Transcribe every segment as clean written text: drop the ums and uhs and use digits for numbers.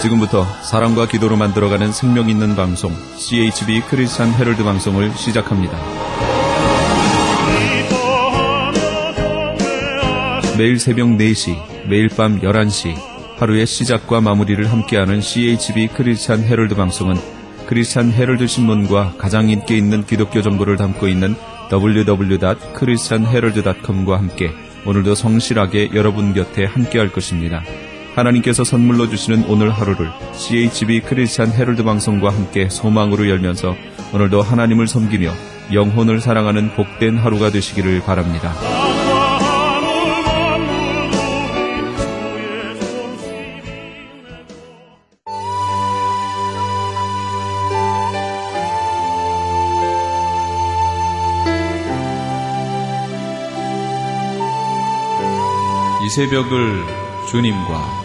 지금부터 사랑과 기도로 만들어가는 생명 있는 방송 CHB 크리스찬 헤럴드 방송을 시작합니다. 매일 새벽 4시, 매일 밤 11시 하루의 시작과 마무리를 함께하는 CHB 크리스찬 헤럴드 방송은 크리스찬 헤럴드 신문과 가장 인기 있는 기독교 정보를 담고 있는 www.christianherald.com과 함께 오늘도 성실하게 여러분 곁에 함께할 것입니다. 하나님께서 선물로 주시는 오늘 하루를 CHB 크리스찬 헤럴드 방송과 함께 소망으로 열면서 오늘도 하나님을 섬기며 영혼을 사랑하는 복된 하루가 되시기를 바랍니다. 이 새벽을 주님과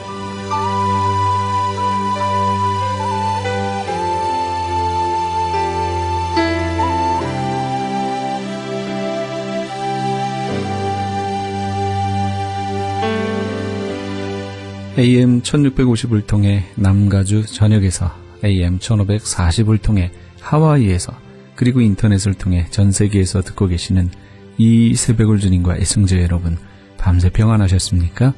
AM 1650을 통해 남가주 전역에서 AM 1540을 통해 하와이에서 그리고 인터넷을 통해 전 세계에서 듣고 계시는 이 새벽을 주님과 애청자 여러분, 밤새 평안하셨습니까?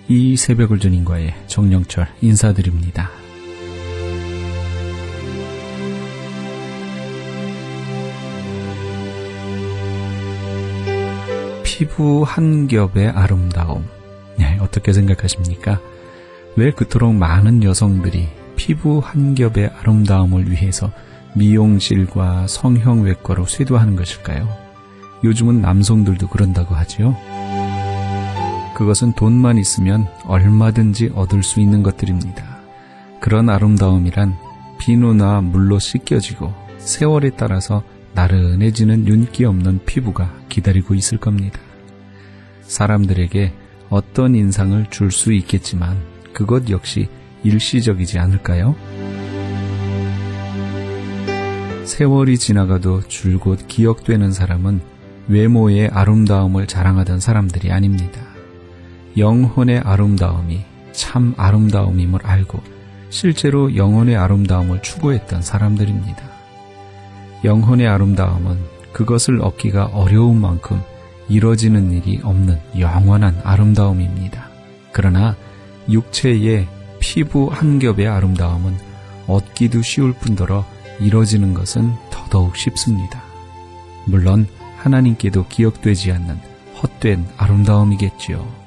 이 새벽을 주님과의 정영철 인사드립니다. 피부 한 겹의 아름다움, 어떻게 생각하십니까? 왜 그토록 많은 여성들이 피부 한 겹의 아름다움을 위해서 미용실과 성형외과로 쇄도하는 것일까요? 요즘은 남성들도 그런다고 하지요. 그것은 돈만 있으면 얼마든지 얻을 수 있는 것들입니다. 그런 아름다움이란 비누나 물로 씻겨지고 세월에 따라서 나른해지는 윤기 없는 피부가 기다리고 있을 겁니다. 사람들에게 어떤 인상을 줄 수 있겠지만 그것 역시 일시적이지 않을까요? 세월이 지나가도 줄곧 기억되는 사람은 외모의 아름다움을 자랑하던 사람들이 아닙니다. 영혼의 아름다움이 참 아름다움임을 알고 실제로 영혼의 아름다움을 추구했던 사람들입니다. 영혼의 아름다움은 그것을 얻기가 어려운 만큼 이뤄지는 일이 없는 영원한 아름다움입니다. 그러나 육체의 피부 한 겹의 아름다움은 얻기도 쉬울 뿐더러 이뤄지는 것은 더더욱 쉽습니다. 물론 하나님께도 기억되지 않는 헛된 아름다움이겠지요.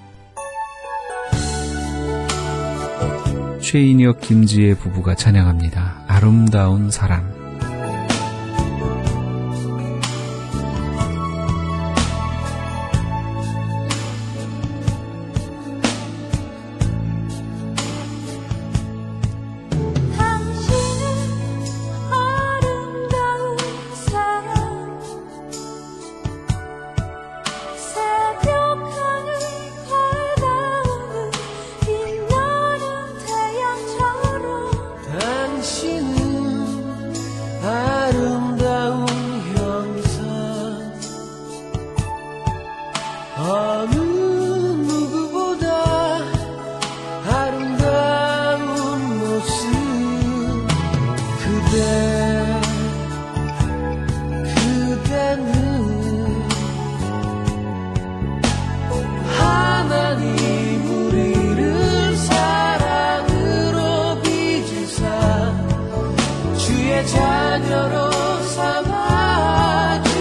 최인혁 김지혜 부부가 찬양합니다. 아름다운 사랑. 자녀로 하나님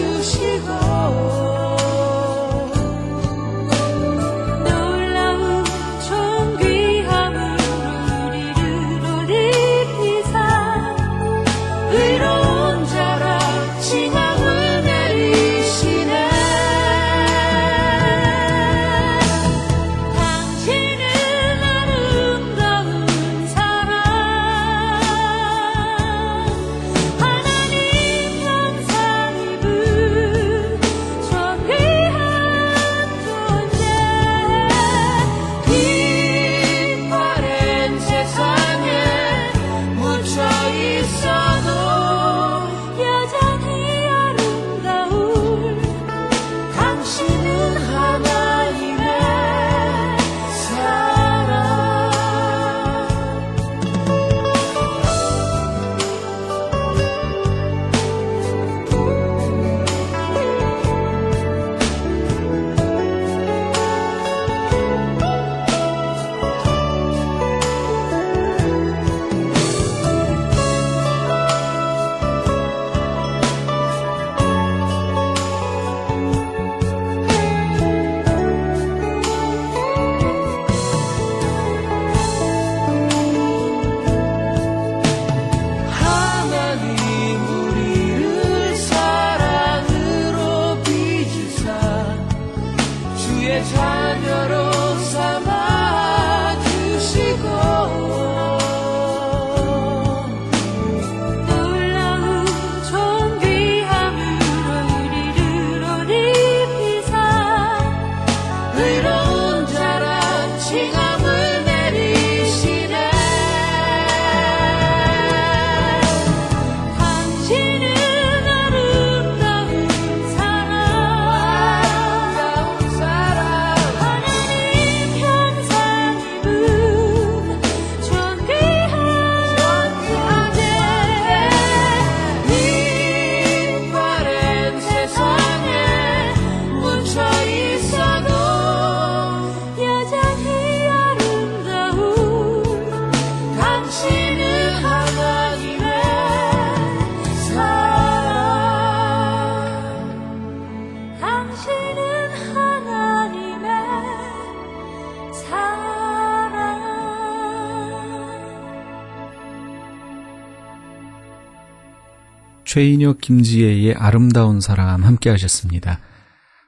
최인혁 김지혜의 아름다운 사람 함께 하셨습니다.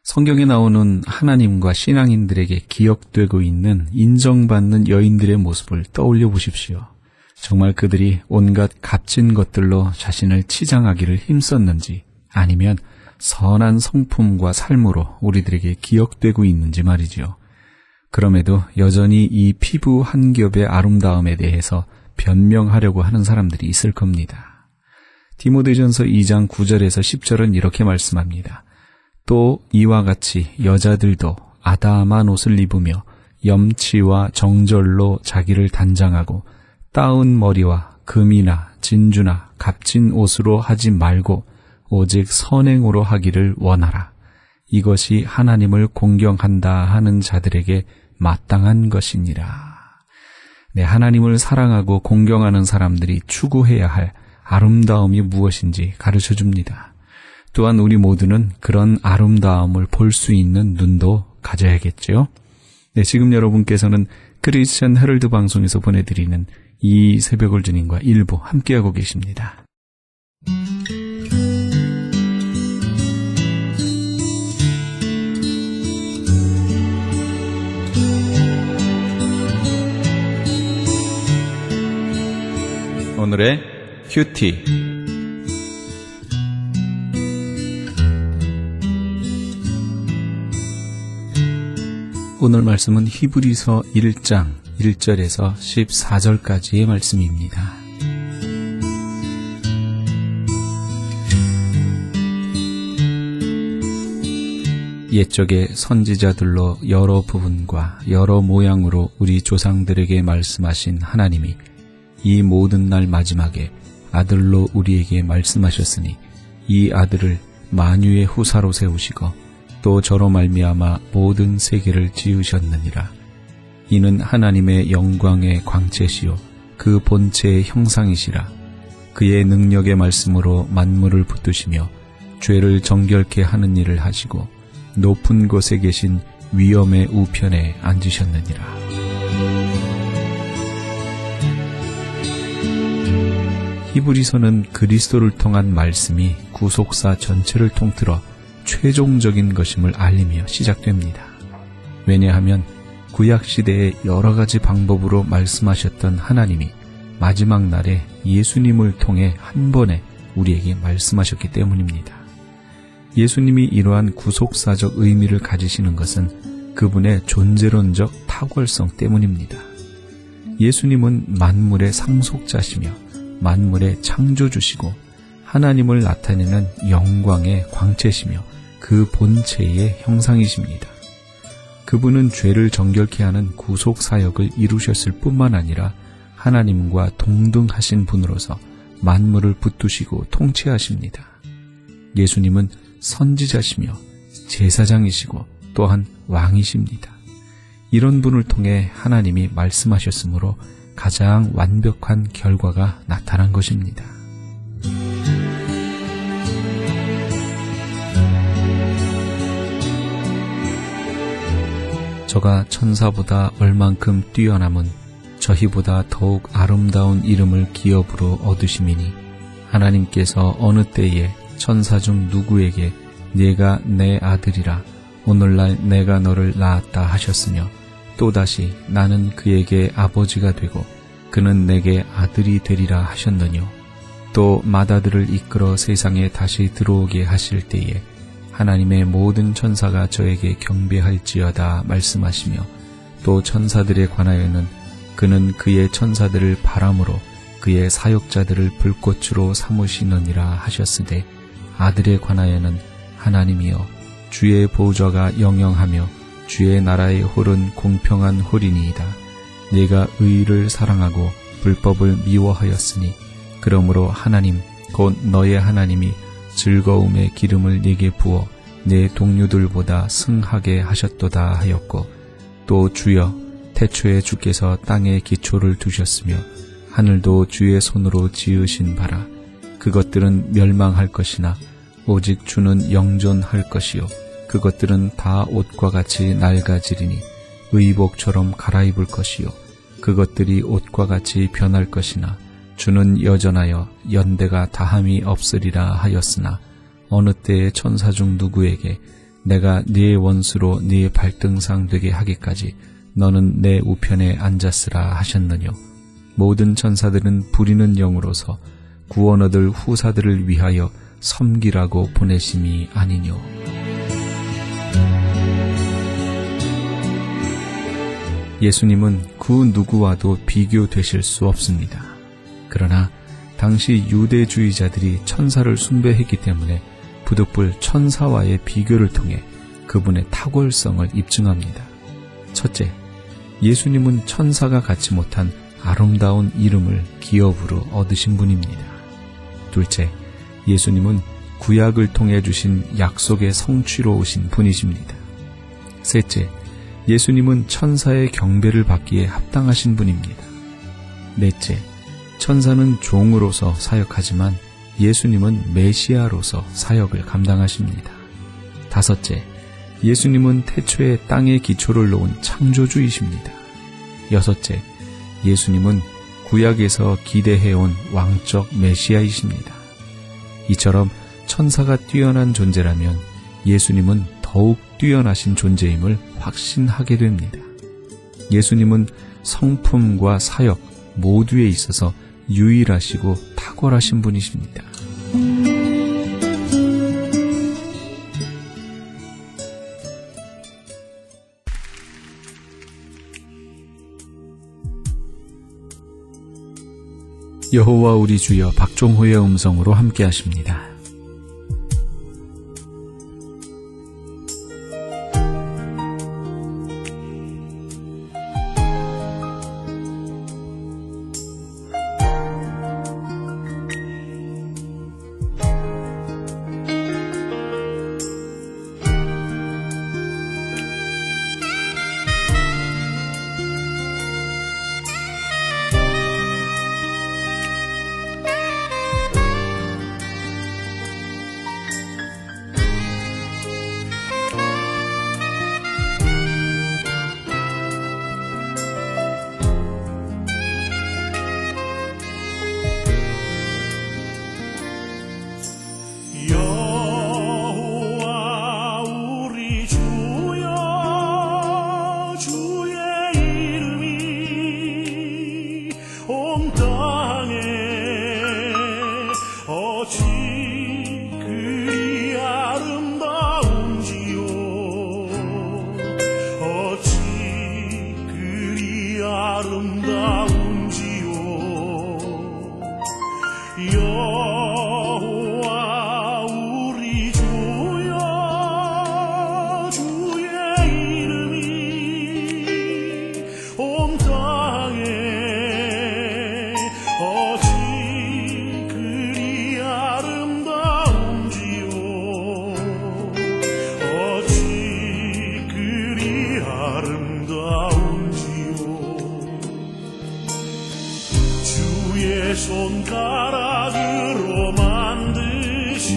성경에 나오는 하나님과 신앙인들에게 기억되고 있는 인정받는 여인들의 모습을 떠올려 보십시오. 정말 그들이 온갖 값진 것들로 자신을 치장하기를 힘썼는지 아니면 선한 성품과 삶으로 우리들에게 기억되고 있는지 말이지요. 그럼에도 여전히 이 피부 한 겹의 아름다움에 대해서 변명하려고 하는 사람들이 있을 겁니다. 디모데전서 2장 9절에서 10절은 이렇게 말씀합니다. 또 이와 같이 여자들도 아담한 옷을 입으며 염치와 정절로 자기를 단장하고 따은 머리와 금이나 진주나 값진 옷으로 하지 말고 오직 선행으로 하기를 원하라. 이것이 하나님을 공경한다 하는 자들에게 마땅한 것이니라. 네, 하나님을 사랑하고 공경하는 사람들이 추구해야 할 아름다움이 무엇인지 가르쳐줍니다. 또한 우리 모두는 그런 아름다움을 볼 수 있는 눈도 가져야겠죠. 네, 지금 여러분께서는 크리스천 헤럴드 방송에서 보내드리는 이 새벽을 주님과 일부 함께하고 계십니다. 오늘의 큐티. 오늘 말씀은 히브리서 1장 1절에서 14절까지의 말씀입니다. 옛적의 선지자들로 여러 부분과 여러 모양으로 우리 조상들에게 말씀하신 하나님이 이 모든 날 마지막에 아들로 우리에게 말씀하셨으니 이 아들을 만유의 후사로 세우시고 또 저로 말미암아 모든 세계를 지으셨느니라. 이는 하나님의 영광의 광채시요 그 본체의 형상이시라. 그의 능력의 말씀으로 만물을 붙드시며 죄를 정결케 하는 일을 하시고 높은 곳에 계신 위엄의 우편에 앉으셨느니라. 히브리서는 그리스도를 통한 말씀이 구속사 전체를 통틀어 최종적인 것임을 알리며 시작됩니다. 왜냐하면 구약시대의 여러 가지 방법으로 말씀하셨던 하나님이 마지막 날에 예수님을 통해 한 번에 우리에게 말씀하셨기 때문입니다. 예수님이 이러한 구속사적 의미를 가지시는 것은 그분의 존재론적 탁월성 때문입니다. 예수님은 만물의 상속자시며 만물의 창조주시고 하나님을 나타내는 영광의 광채시며 그 본체의 형상이십니다. 그분은 죄를 정결케 하는 구속사역을 이루셨을 뿐만 아니라 하나님과 동등하신 분으로서 만물을 붙드시고 통치하십니다. 예수님은 선지자시며 제사장이시고 또한 왕이십니다. 이런 분을 통해 하나님이 말씀하셨으므로 가장 완벽한 결과가 나타난 것입니다. 저가 천사보다 얼만큼 뛰어남은 저희보다 더욱 아름다운 이름을 기업으로 얻으심이니 하나님께서 어느 때에 천사 중 누구에게 네가 내 아들이라 오늘날 내가 너를 낳았다 하셨으며 또다시 나는 그에게 아버지가 되고 그는 내게 아들이 되리라 하셨느뇨. 또 맏아들을 이끌어 세상에 다시 들어오게 하실 때에 하나님의 모든 천사가 저에게 경배할지어다 말씀하시며 또 천사들에 관하여는 그는 그의 천사들을 바람으로 그의 사역자들을 불꽃으로 삼으시느니라 하셨으되 아들에 관하여는 하나님이여 주의 보좌가 영영하며 주의 나라의 홀은 공평한 홀이니이다. 네가 의를 사랑하고 불법을 미워하였으니 그러므로 하나님 곧 너의 하나님이 즐거움의 기름을 네게 부어 내 동료들보다 승하게 하셨도다 하였고 또 주여 태초에 주께서 땅에 기초를 두셨으며 하늘도 주의 손으로 지으신 바라 그것들은 멸망할 것이나 오직 주는 영존할 것이요 그것들은 다 옷과 같이 낡아지리니 의복처럼 갈아입을 것이요 그것들이 옷과 같이 변할 것이나 주는 여전하여 연대가 다함이 없으리라 하였으나 어느 때의 천사 중 누구에게 내가 네의 원수로 네의 발등상 되게 하기까지 너는 내 우편에 앉았으라 하셨느뇨. 모든 천사들은 부리는 영으로서 구원 얻을 후사들을 위하여 섬기라고 보내심이 아니뇨. 예수님은 그 누구와도 비교되실 수 없습니다. 그러나 당시 유대주의자들이 천사를 숭배했기 때문에 부득불 천사와의 비교를 통해 그분의 탁월성을 입증합니다. 첫째, 예수님은 천사가 갖지 못한 아름다운 이름을 기업으로 얻으신 분입니다. 둘째, 예수님은 구약을 통해 주신 약속의 성취로 오신 분이십니다. 셋째, 예수님은 천사의 경배를 받기에 합당하신 분입니다. 넷째, 천사는 종으로서 사역하지만 예수님은 메시아로서 사역을 감당하십니다. 다섯째, 예수님은 태초에 땅의 기초를 놓은 창조주이십니다. 여섯째, 예수님은 구약에서 기대해온 왕적 메시아이십니다. 이처럼 천사가 뛰어난 존재라면 예수님은 더욱 뛰어나신 존재임을 확신하게 됩니다. 예수님은 성품과 사역 모두에 있어서 유일하시고 탁월하신 분이십니다. 여호와 우리 주여 박종호의 음성으로 함께 하십니다. 손가락으로 만드신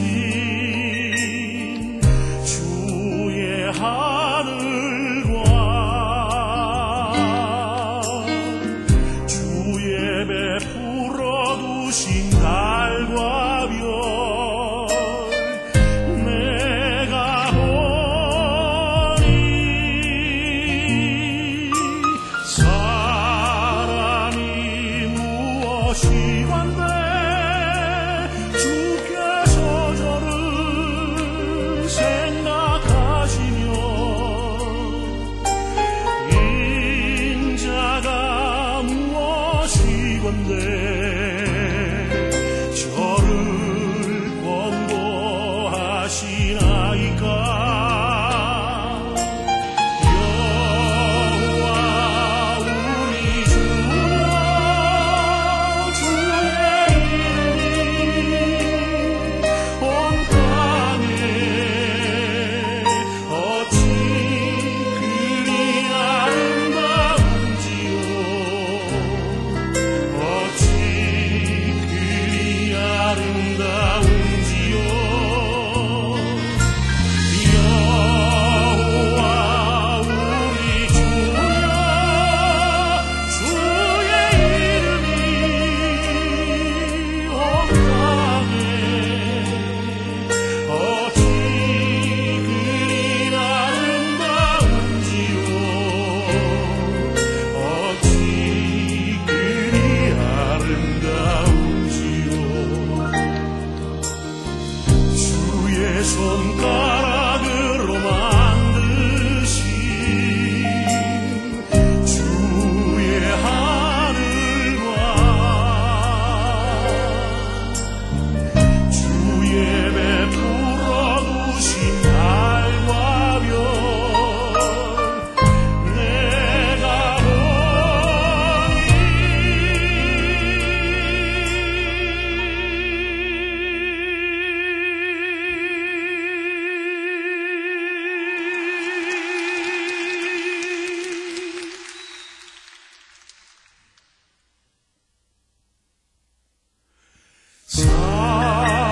주의 하늘과 주의 베풀어 두신 달과 별 내가 보니 사람이 무엇이 주께서 저를 생각하시며 인자가 무엇이건대 내 손가락으로 만드신 주의 하늘과 주의 베풀어 두신 달과 별 내가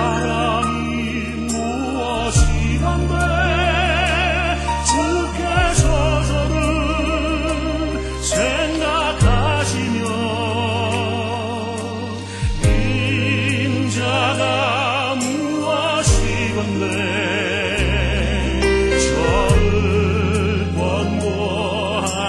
사랑이 무엇이란데 주께서 저를 생각하시며 인자가 무엇이건데 저를 권고하시나이까.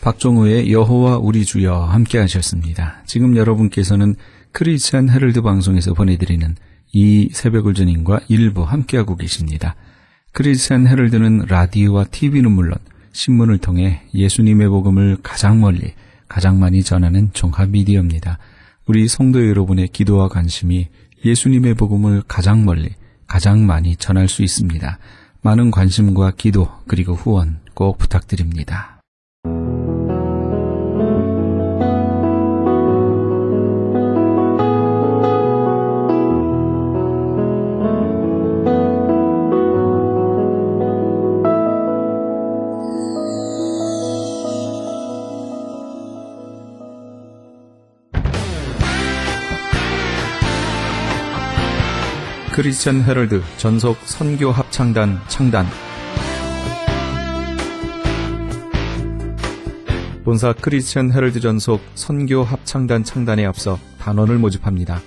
박종호의 여호와 우리 주여 함께 하셨습니다. 지금 여러분께서는 크리스찬 헤럴드 방송에서 보내드리는 이 새벽을 주님과 일부 함께하고 계십니다. 크리스찬 헤럴드는 라디오와 TV는 물론 신문을 통해 예수님의 복음을 가장 멀리, 가장 많이 전하는 종합 미디어입니다. 우리 성도 여러분의 기도와 관심이 예수님의 복음을 가장 멀리, 가장 많이 전할 수 있습니다. 많은 관심과 기도 그리고 후원 꼭 부탁드립니다. 크리스천 헤럴드 전속 선교 합창단 창단. 본사 크리스천 헤럴드 전속 선교 합창단 창단에 앞서 단원을 모집합니다.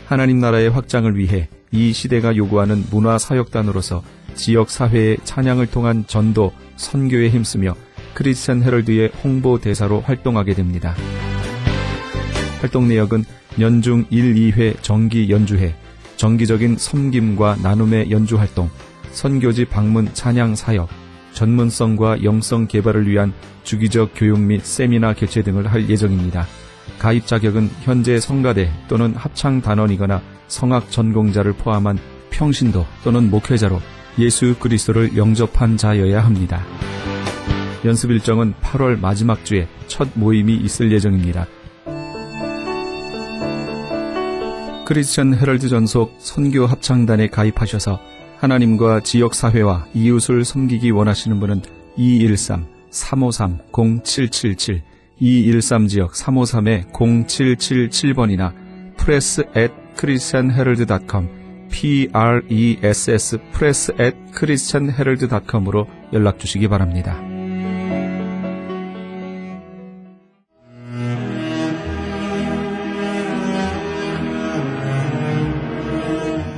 하나님 나라의 확장을 위해 이 시대가 요구하는 문화 사역단으로서 지역 사회의 찬양을 통한 전도, 선교에 힘쓰며 크리스천 헤럴드의 홍보 대사로 활동하게 됩니다. 활동 내역은 연중 1, 2회 정기 연주회, 정기적인 섬김과 나눔의 연주활동, 선교지 방문 찬양 사역, 전문성과 영성 개발을 위한 주기적 교육 및 세미나 개최 등을 할 예정입니다. 가입 자격은 현재 성가대 또는 합창단원이거나 성악 전공자를 포함한 평신도 또는 목회자로 예수 그리스도를 영접한 자여야 합니다. 연습 일정은 8월 마지막 주에 첫 모임이 있을 예정입니다. 크리스천 헤럴드 전속 선교 합창단에 가입하셔서 하나님과 지역사회와 이웃을 섬기기 원하시는 분은 213-353-0777, 213지역 353-0777번이나 press@christianherald.com, press press@christianherald.com으로 연락 주시기 바랍니다.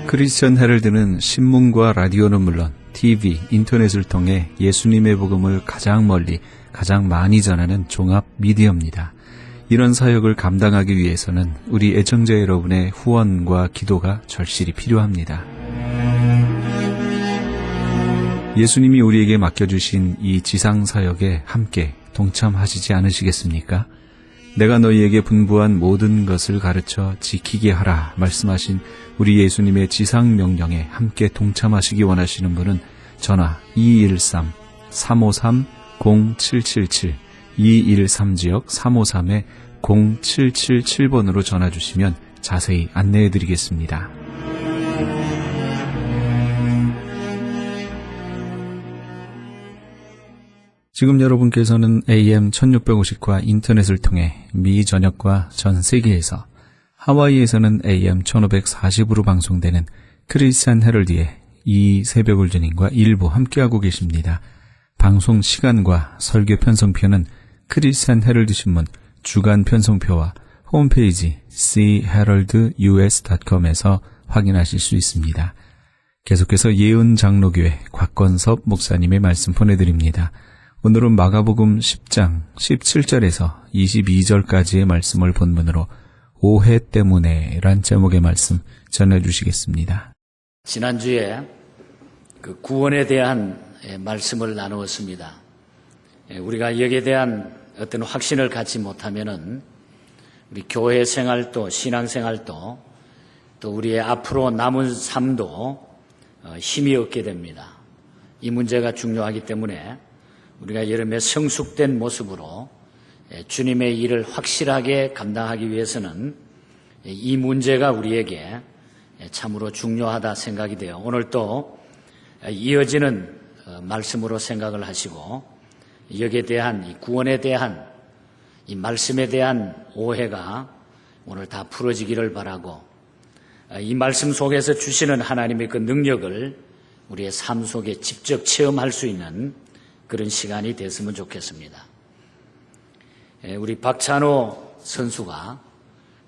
크리스천 헤럴드는 신문과 라디오는 물론 TV, 인터넷을 통해 예수님의 복음을 가장 멀리, 가장 많이 전하는 종합 미디어입니다. 이런 사역을 감당하기 위해서는 우리 애청자 여러분의 후원과 기도가 절실히 필요합니다. 예수님이 우리에게 맡겨주신 이 지상사역에 함께 동참하시지 않으시겠습니까? 내가 너희에게 분부한 모든 것을 가르쳐 지키게 하라 말씀하신 우리 예수님의 지상명령에 함께 동참하시기 원하시는 분은 전화 213-353-0777, 213지역 353-0777번으로 전화 주시면 자세히 안내해 드리겠습니다. 지금 여러분께서는 AM 1650과 인터넷을 통해 미 전역과 전 세계에서, 하와이에서는 AM 1540으로 방송되는 크리스찬 헤럴드의 이 새벽을 주님과 일부 함께하고 계십니다. 방송 시간과 설교 편성표는 크리스찬 헤럴드 신문 주간 편성표와 홈페이지 cheraldus.com에서 확인하실 수 있습니다. 계속해서 예은 장로교회 곽건섭 목사님의 말씀 보내드립니다. 오늘은 마가복음 10장 17절에서 22절까지의 말씀을 본문으로 오해 때문에 란 제목의 말씀 전해주시겠습니다. 지난주에 그 구원에 대한 말씀을 나누었습니다. 우리가 여기에 대한 어떤 확신을 갖지 못하면은 우리 교회 생활도 신앙생활도 또 우리의 앞으로 남은 삶도 힘이 없게 됩니다. 이 문제가 중요하기 때문에 우리가 여름에 성숙된 모습으로 주님의 일을 확실하게 감당하기 위해서는 이 문제가 우리에게 참으로 중요하다 생각이 돼요. 오늘 또 이어지는 말씀으로 생각을 하시고 여기에 대한 이 구원에 대한 이 말씀에 대한 오해가 오늘 다 풀어지기를 바라고 이 말씀 속에서 주시는 하나님의 그 능력을 우리의 삶 속에 직접 체험할 수 있는 그런 시간이 됐으면 좋겠습니다. 우리 박찬호 선수가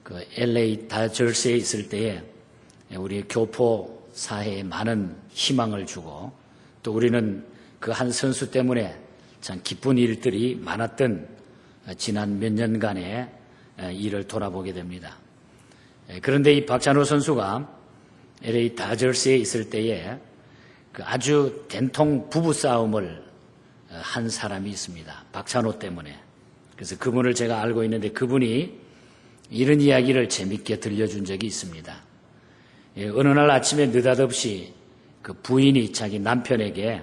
그 LA 다저스에 있을 때에 우리 교포 사회에 많은 희망을 주고 또 우리는 그 한 선수 때문에 참 기쁜 일들이 많았던 지난 몇 년간의 일을 돌아보게 됩니다. 그런데 이 박찬호 선수가 LA 다저스에 있을 때에 그 아주 된통 부부싸움을 한 사람이 있습니다. 박찬호 때문에. 그래서 그분을 제가 알고 있는데 그분이 이런 이야기를 재밌게 들려준 적이 있습니다. 어느 날 아침에 느닷없이 그 부인이 자기 남편에게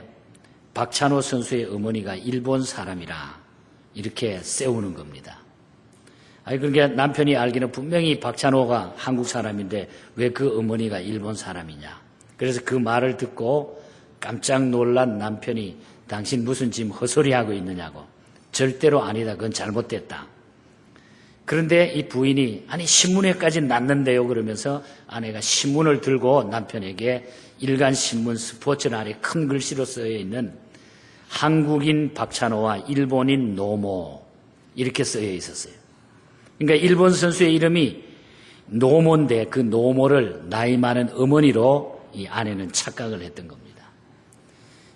박찬호 선수의 어머니가 일본 사람이라 이렇게 세우는 겁니다. 그러니까 남편이 알기는 분명히 박찬호가 한국 사람인데 왜 그 어머니가 일본 사람이냐. 그래서 그 말을 듣고 깜짝 놀란 남편이 당신 무슨 지금 헛소리하고 있느냐고. 절대로 아니다. 그건 잘못됐다. 그런데 이 부인이 아니 신문에까지 났는데요 그러면서 아내가 신문을 들고 남편에게 일간신문 스포츠날에 큰 글씨로 쓰여 있는 한국인 박찬호와 일본인 노모 이렇게 쓰여 있었어요. 그러니까 일본 선수의 이름이 노모인데 그 노모를 나이 많은 어머니로 이 아내는 착각을 했던 겁니다.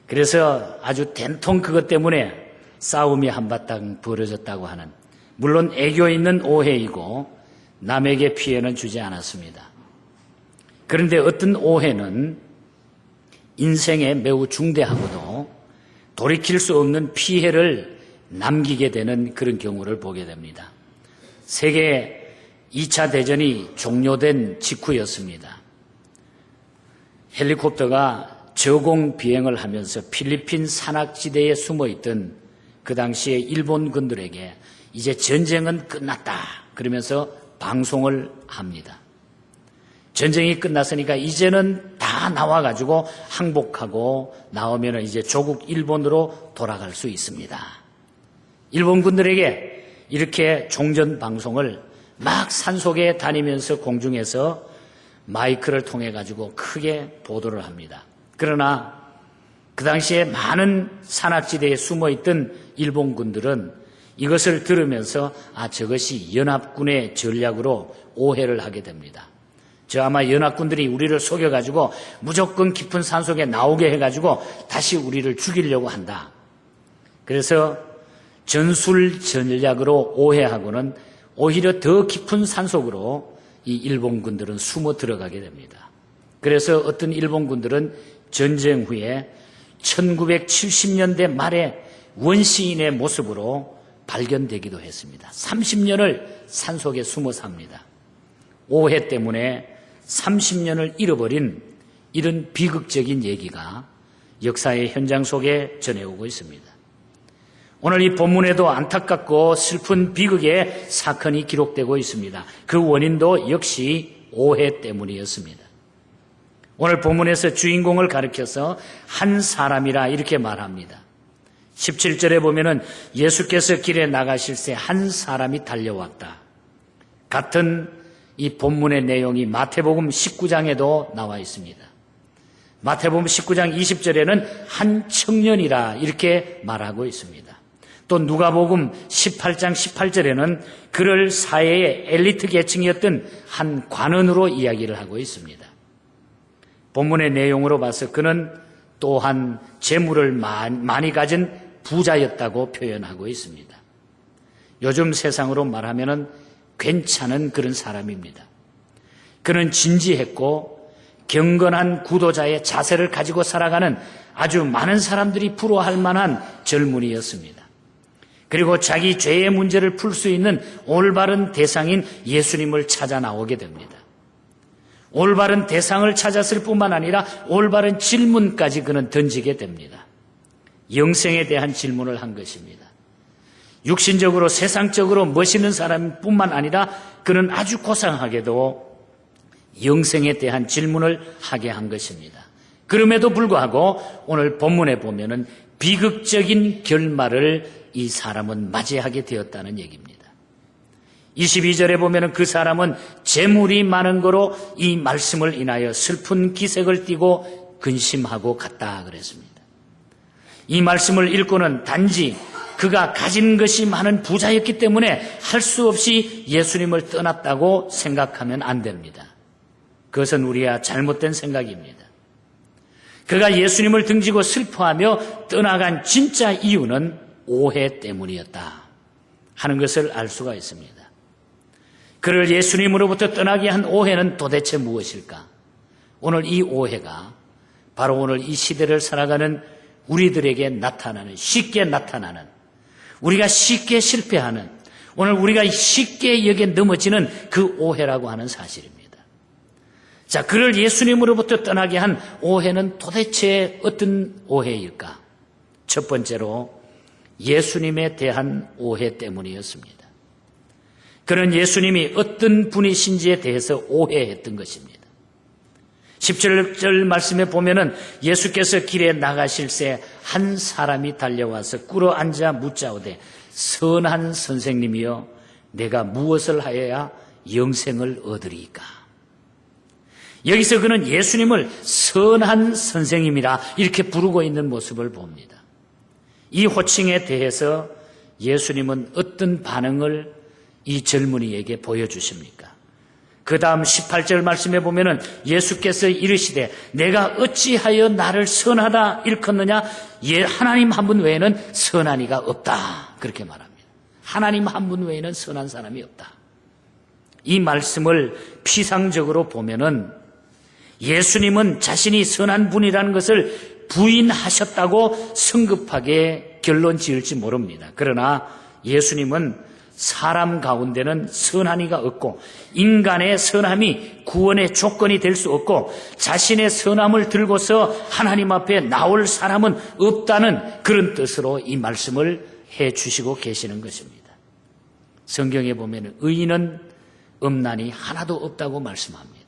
그래서 아주 된통 그것 때문에 싸움이 한바탕 벌어졌다고 하는, 물론 애교 있는 오해이고 남에게 피해는 주지 않았습니다. 그런데 어떤 오해는 인생에 매우 중대하고도 돌이킬 수 없는 피해를 남기게 되는 그런 경우를 보게 됩니다. 세계 2차 대전이 종료된 직후였습니다. 헬리콥터가 저공 비행을 하면서 필리핀 산악지대에 숨어있던 그 당시에 일본군들에게 이제 전쟁은 끝났다 그러면서 방송을 합니다. 전쟁이 끝났으니까 이제는 다 나와가지고 항복하고 나오면 이제 조국 일본으로 돌아갈 수 있습니다. 일본군들에게 이렇게 종전 방송을 막 산속에 다니면서 공중에서 마이크를 통해 가지고 크게 보도를 합니다. 그러나 그 당시에 많은 산악지대에 숨어있던 일본군들은 이것을 들으면서 저것이 연합군의 전략으로 오해를 하게 됩니다. 아마 연합군들이 우리를 속여가지고 무조건 깊은 산속에 나오게 해가지고 다시 우리를 죽이려고 한다. 그래서 전술 전략으로 오해하고는 오히려 더 깊은 산속으로 이 일본군들은 숨어 들어가게 됩니다. 그래서 어떤 일본군들은 전쟁 후에 1970년대 말에 원시인의 모습으로 발견되기도 했습니다. 30년을 산속에 숨어 삽니다. 오해 때문에 30년을 잃어버린 이런 비극적인 얘기가 역사의 현장 속에 전해오고 있습니다. 오늘 이 본문에도 안타깝고 슬픈 비극의 사건이 기록되고 있습니다. 그 원인도 역시 오해 때문이었습니다. 오늘 본문에서 주인공을 가리켜서 한 사람이라 이렇게 말합니다. 17절에 보면은 예수께서 길에 나가실새 한 사람이 달려왔다. 같은 이 본문의 내용이 마태복음 19장에도 나와 있습니다. 마태복음 19장 20절에는 한 청년이라 이렇게 말하고 있습니다. 또 누가복음 18장 18절에는 그를 사회의 엘리트 계층이었던 한 관원으로 이야기를 하고 있습니다. 본문의 내용으로 봐서 그는 또한 재물을 많이 가진 부자였다고 표현하고 있습니다. 요즘 세상으로 말하면은 괜찮은 그런 사람입니다. 그는 진지했고 경건한 구도자의 자세를 가지고 살아가는 아주 많은 사람들이 부러워할 만한 젊은이였습니다. 그리고 자기 죄의 문제를 풀 수 있는 올바른 대상인 예수님을 찾아 나오게 됩니다. 올바른 대상을 찾았을 뿐만 아니라 올바른 질문까지 그는 던지게 됩니다. 영생에 대한 질문을 한 것입니다. 육신적으로 세상적으로 멋있는 사람뿐만 아니라 그는 아주 고상하게도 영생에 대한 질문을 하게 한 것입니다. 그럼에도 불구하고 오늘 본문에 보면은 비극적인 결말을 이 사람은 맞이하게 되었다는 얘기입니다. 22절에 보면은 그 사람은 재물이 많은 거로 이 말씀을 인하여 슬픈 기색을 띠고 근심하고 갔다 그랬습니다. 이 말씀을 읽고는 단지 그가 가진 것이 많은 부자였기 때문에 할 수 없이 예수님을 떠났다고 생각하면 안 됩니다. 그것은 우리야 잘못된 생각입니다. 그가 예수님을 등지고 슬퍼하며 떠나간 진짜 이유는 오해 때문이었다 하는 것을 알 수가 있습니다. 그를 예수님으로부터 떠나게 한 오해는 도대체 무엇일까? 오늘 이 오해가 바로 오늘 이 시대를 살아가는 우리들에게 나타나는, 쉽게 나타나는, 우리가 쉽게 실패하는, 오늘 우리가 쉽게 여기에 넘어지는 그 오해라고 하는 사실입니다. 자, 그를 예수님으로부터 떠나게 한 오해는 도대체 어떤 오해일까? 첫 번째로 예수님에 대한 오해 때문이었습니다. 그는 예수님이 어떤 분이신지에 대해서 오해했던 것입니다. 17절 말씀에 보면은 예수께서 길에 나가실새 한 사람이 달려와서 꿇어앉아 묻자오되 선한 선생님이여 내가 무엇을 하여야 영생을 얻으리이까? 여기서 그는 예수님을 선한 선생님이라 이렇게 부르고 있는 모습을 봅니다. 이 호칭에 대해서 예수님은 어떤 반응을 이 젊은이에게 보여주십니까? 그 다음 18절 말씀에 보면은 예수께서 이르시되 내가 어찌하여 나를 선하다 일컫느냐? 하나님 한 분 외에는 선한 이가 없다 그렇게 말합니다. 하나님 한 분 외에는 선한 사람이 없다. 이 말씀을 피상적으로 보면은 예수님은 자신이 선한 분이라는 것을 부인하셨다고 성급하게 결론 지을지 모릅니다. 그러나 예수님은 사람 가운데는 선한 이가 없고 인간의 선함이 구원의 조건이 될 수 없고 자신의 선함을 들고서 하나님 앞에 나올 사람은 없다는 그런 뜻으로 이 말씀을 해 주시고 계시는 것입니다. 성경에 보면 의인은 없나니 하나도 없다고 말씀합니다.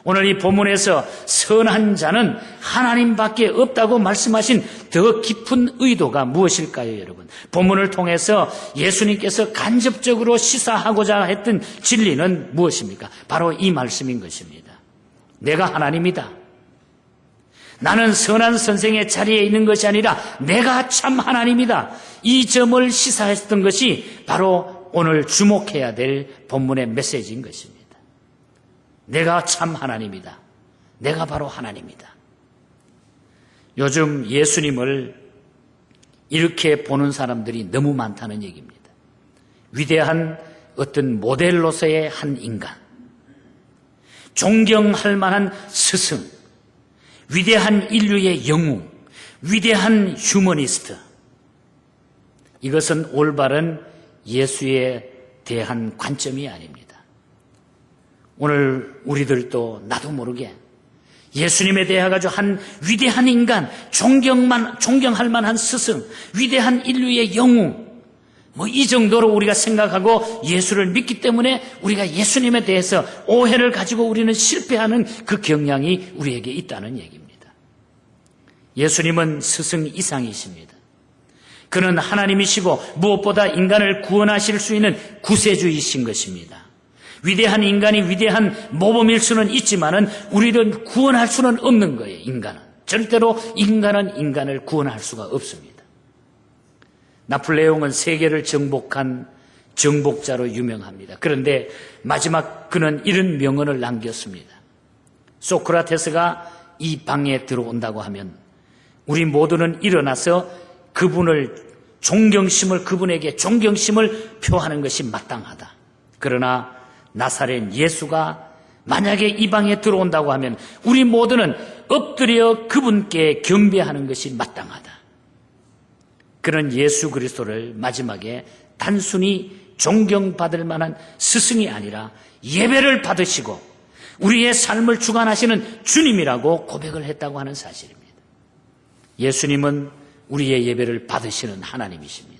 오늘 이 본문에서 선한 자는 하나님밖에 없다고 말씀하신 더 깊은 의도가 무엇일까요, 여러분? 본문을 통해서 예수님께서 간접적으로 시사하고자 했던 진리는 무엇입니까? 바로 이 말씀인 것입니다. 내가 하나님이다. 나는 선한 선생의 자리에 있는 것이 아니라 내가 참 하나님이다. 이 점을 시사했던 것이 바로 오늘 주목해야 될 본문의 메시지인 것입니다. 내가 참 하나님이다. 내가 바로 하나님이다. 요즘 예수님을 이렇게 보는 사람들이 너무 많다는 얘기입니다. 위대한 어떤 모델로서의 한 인간, 존경할 만한 스승, 위대한 인류의 영웅, 위대한 휴머니스트. 이것은 올바른 예수에 대한 관점이 아닙니다. 오늘 우리들도 나도 모르게 예수님에 대해 가지고 한 위대한 인간, 존경할 만한 스승, 위대한 인류의 영웅, 이 정도로 우리가 생각하고 예수를 믿기 때문에 우리가 예수님에 대해서 오해를 가지고 우리는 실패하는 그 경향이 우리에게 있다는 얘기입니다. 예수님은 스승 이상이십니다. 그는 하나님이시고 무엇보다 인간을 구원하실 수 있는 구세주이신 것입니다. 위대한 인간이 위대한 모범일 수는 있지만은 우리를 구원할 수는 없는 거예요. 인간은 절대로 인간을 구원할 수가 없습니다. 나폴레옹은 세계를 정복한 정복자로 유명합니다. 그런데 마지막 그는 이런 명언을 남겼습니다. 소크라테스가 이 방에 들어온다고 하면 우리 모두는 일어나서 그분에게 존경심을 표하는 것이 마땅하다. 그러나 나사렛 예수가 만약에 이 방에 들어온다고 하면 우리 모두는 엎드려 그분께 경배하는 것이 마땅하다. 그런 예수 그리스도를 마지막에 단순히 존경받을 만한 스승이 아니라 예배를 받으시고 우리의 삶을 주관하시는 주님이라고 고백을 했다고 하는 사실입니다. 예수님은 우리의 예배를 받으시는 하나님이십니다.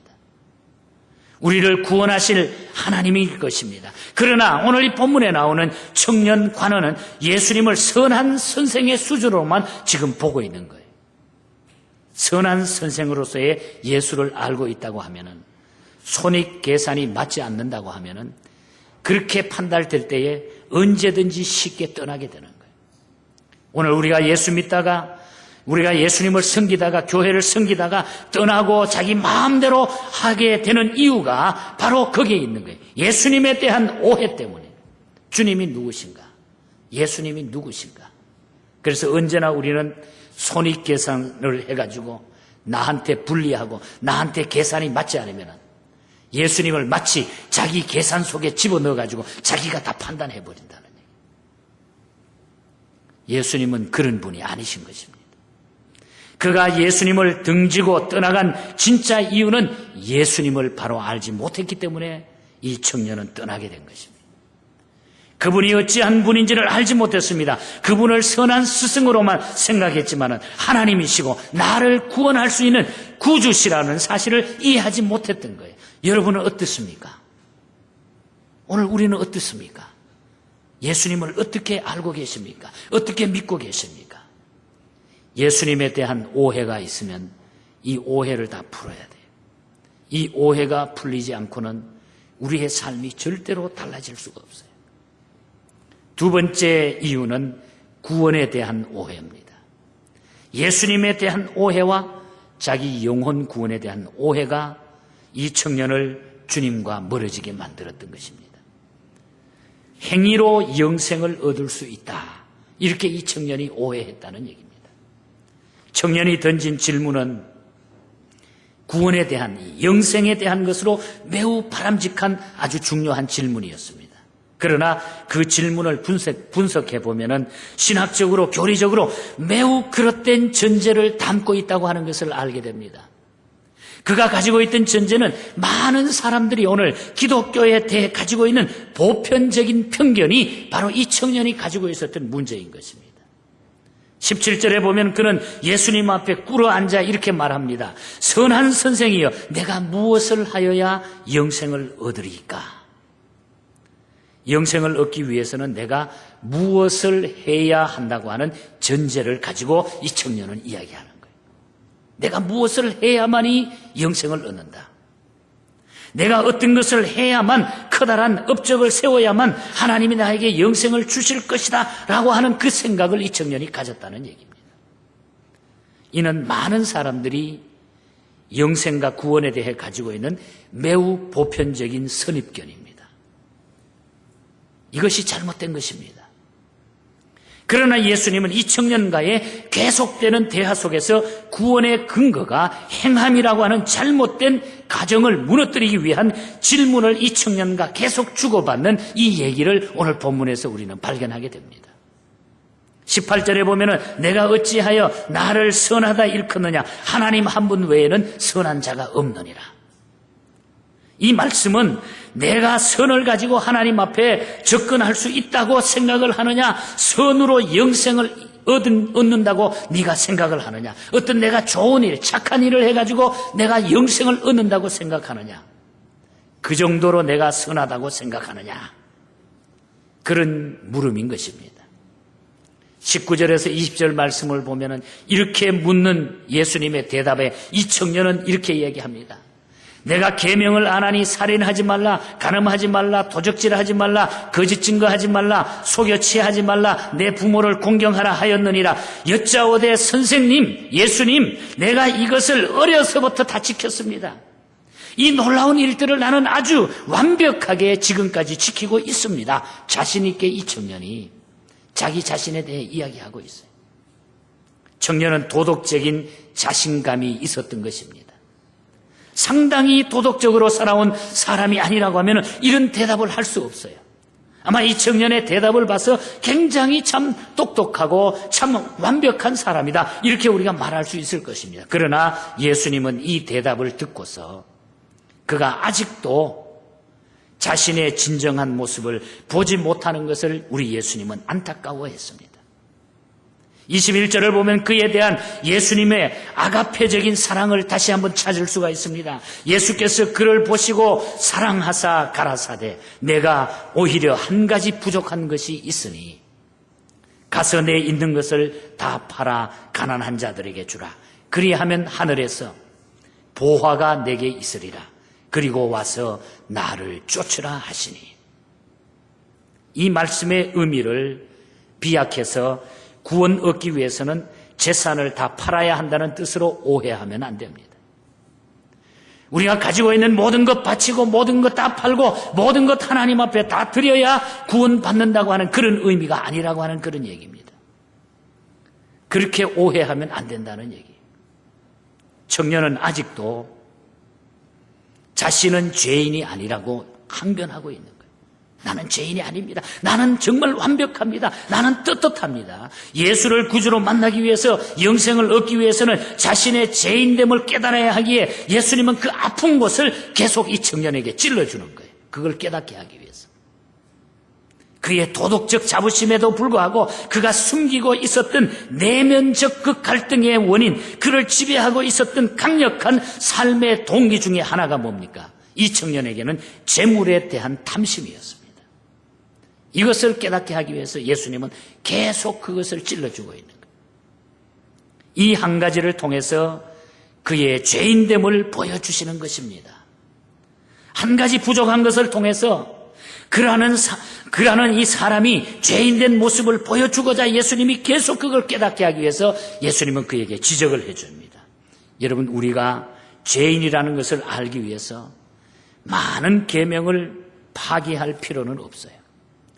우리를 구원하실 하나님일 것입니다. 그러나 오늘 이 본문에 나오는 청년 관원은 예수님을 선한 선생의 수준으로만 지금 보고 있는 거예요. 선한 선생으로서의 예수를 알고 있다고 하면은 손익 계산이 맞지 않는다고 하면은 그렇게 판단될 때에 언제든지 쉽게 떠나게 되는 거예요. 오늘 우리가 예수 믿다가 우리가 예수님을 섬기다가 교회를 섬기다가 떠나고 자기 마음대로 하게 되는 이유가 바로 거기에 있는 거예요. 예수님에 대한 오해 때문에. 주님이 누구신가? 예수님이 누구신가? 그래서 언제나 우리는 손익계산을 해가지고 나한테 불리하고 나한테 계산이 맞지 않으면 예수님을 마치 자기 계산 속에 집어넣어가지고 자기가 다 판단해버린다는 얘기예요. 예수님은 그런 분이 아니신 것입니다. 그가 예수님을 등지고 떠나간 진짜 이유는 예수님을 바로 알지 못했기 때문에 이 청년은 떠나게 된 것입니다. 그분이 어찌한 분인지를 알지 못했습니다. 그분을 선한 스승으로만 생각했지만 하나님이시고 나를 구원할 수 있는 구주시라는 사실을 이해하지 못했던 거예요. 여러분은 어떻습니까? 오늘 우리는 어떻습니까? 예수님을 어떻게 알고 계십니까? 어떻게 믿고 계십니까? 예수님에 대한 오해가 있으면 이 오해를 다 풀어야 돼요. 이 오해가 풀리지 않고는 우리의 삶이 절대로 달라질 수가 없어요. 두 번째 이유는 구원에 대한 오해입니다. 예수님에 대한 오해와 자기 영혼 구원에 대한 오해가 이 청년을 주님과 멀어지게 만들었던 것입니다. 행위로 영생을 얻을 수 있다. 이렇게 이 청년이 오해했다는 얘기입니다. 청년이 던진 질문은 구원에 대한, 영생에 대한 것으로 매우 바람직한 아주 중요한 질문이었습니다. 그러나 그 질문을 분석해 보면은 신학적으로, 교리적으로 매우 그릇된 전제를 담고 있다고 하는 것을 알게 됩니다. 그가 가지고 있던 전제는 많은 사람들이 오늘 기독교에 대해 가지고 있는 보편적인 편견이 바로 이 청년이 가지고 있었던 문제인 것입니다. 17절에 보면 그는 예수님 앞에 꿇어앉아 이렇게 말합니다. 선한 선생이여, 내가 무엇을 하여야 영생을 얻으리까? 영생을 얻기 위해서는 내가 무엇을 해야 한다고 하는 전제를 가지고 이 청년은 이야기하는 거예요. 내가 무엇을 해야만이 영생을 얻는다. 내가 어떤 것을 해야만, 커다란 업적을 세워야만 하나님이 나에게 영생을 주실 것이다 라고 하는 그 생각을 이 청년이 가졌다는 얘기입니다. 이는 많은 사람들이 영생과 구원에 대해 가지고 있는 매우 보편적인 선입견입니다. 이것이 잘못된 것입니다. 그러나 예수님은 이 청년과의 계속되는 대화 속에서 구원의 근거가 행함이라고 하는 잘못된 가정을 무너뜨리기 위한 질문을 이 청년과 계속 주고받는 이 얘기를 오늘 본문에서 우리는 발견하게 됩니다. 18절에 보면은 내가 어찌하여 나를 선하다 일컫느냐, 하나님 한 분 외에는 선한 자가 없느니라. 이 말씀은 내가 선을 가지고 하나님 앞에 접근할 수 있다고 생각을 하느냐, 선으로 영생을 얻는다고 네가 생각을 하느냐, 어떤 내가 좋은 일, 착한 일을 해가지고 내가 영생을 얻는다고 생각하느냐, 그 정도로 내가 선하다고 생각하느냐, 그런 물음인 것입니다. 19절에서 20절 말씀을 보면은 이렇게 묻는 예수님의 대답에 이 청년은 이렇게 얘기합니다. 내가 계명을 안 하니 살인하지 말라, 간음하지 말라, 도적질하지 말라, 거짓 증거하지 말라, 속여 취하지 말라, 내 부모를 공경하라 하였느니라. 여짜오되 선생님, 예수님, 내가 이것을 어려서부터 다 지켰습니다. 이 놀라운 일들을 나는 아주 완벽하게 지금까지 지키고 있습니다. 자신 있게 이 청년이 자기 자신에 대해 이야기하고 있어요. 청년은 도덕적인 자신감이 있었던 것입니다. 상당히 도덕적으로 살아온 사람이 아니라고 하면 이런 대답을 할 수 없어요. 아마 이 청년의 대답을 봐서 굉장히 참 똑똑하고 참 완벽한 사람이다, 이렇게 우리가 말할 수 있을 것입니다. 그러나 예수님은 이 대답을 듣고서 그가 아직도 자신의 진정한 모습을 보지 못하는 것을 우리 예수님은 안타까워했습니다. 21절을 보면 그에 대한 예수님의 아가페적인 사랑을 다시 한번 찾을 수가 있습니다. 예수께서 그를 보시고 사랑하사 가라사대 내가 오히려 한 가지 부족한 것이 있으니 가서 내 있는 것을 다 팔아 가난한 자들에게 주라. 그리하면 하늘에서 보화가 내게 있으리라. 그리고 와서 나를 쫓으라 하시니. 이 말씀의 의미를 비약해서 구원 얻기 위해서는 재산을 다 팔아야 한다는 뜻으로 오해하면 안 됩니다. 우리가 가지고 있는 모든 것 바치고 모든 것 다 팔고 모든 것 하나님 앞에 다 드려야 구원 받는다고 하는 그런 의미가 아니라고 하는 그런 얘기입니다. 그렇게 오해하면 안 된다는 얘기예요. 청년은 아직도 자신은 죄인이 아니라고 항변하고 있는 거예요. 나는 죄인이 아닙니다. 나는 정말 완벽합니다. 나는 떳떳합니다. 예수를 구주로 만나기 위해서, 영생을 얻기 위해서는 자신의 죄인됨을 깨달아야 하기에 예수님은 그 아픈 곳을 계속 이 청년에게 찔러주는 거예요. 그걸 깨닫게 하기 위해서. 그의 도덕적 자부심에도 불구하고 그가 숨기고 있었던 내면적 그 갈등의 원인, 그를 지배하고 있었던 강력한 삶의 동기 중에 하나가 뭡니까? 이 청년에게는 재물에 대한 탐심이었습니다. 이것을 깨닫게 하기 위해서 예수님은 계속 그것을 찔러주고 있는 거예요. 이 한 가지를 통해서 그의 죄인됨을 보여주시는 것입니다. 한 가지 부족한 것을 통해서 그러는 이 사람이 죄인된 모습을 보여주고자 예수님이 계속 그걸 깨닫게 하기 위해서 예수님은 그에게 지적을 해줍니다. 여러분, 우리가 죄인이라는 것을 알기 위해서 많은 계명을 파기할 필요는 없어요.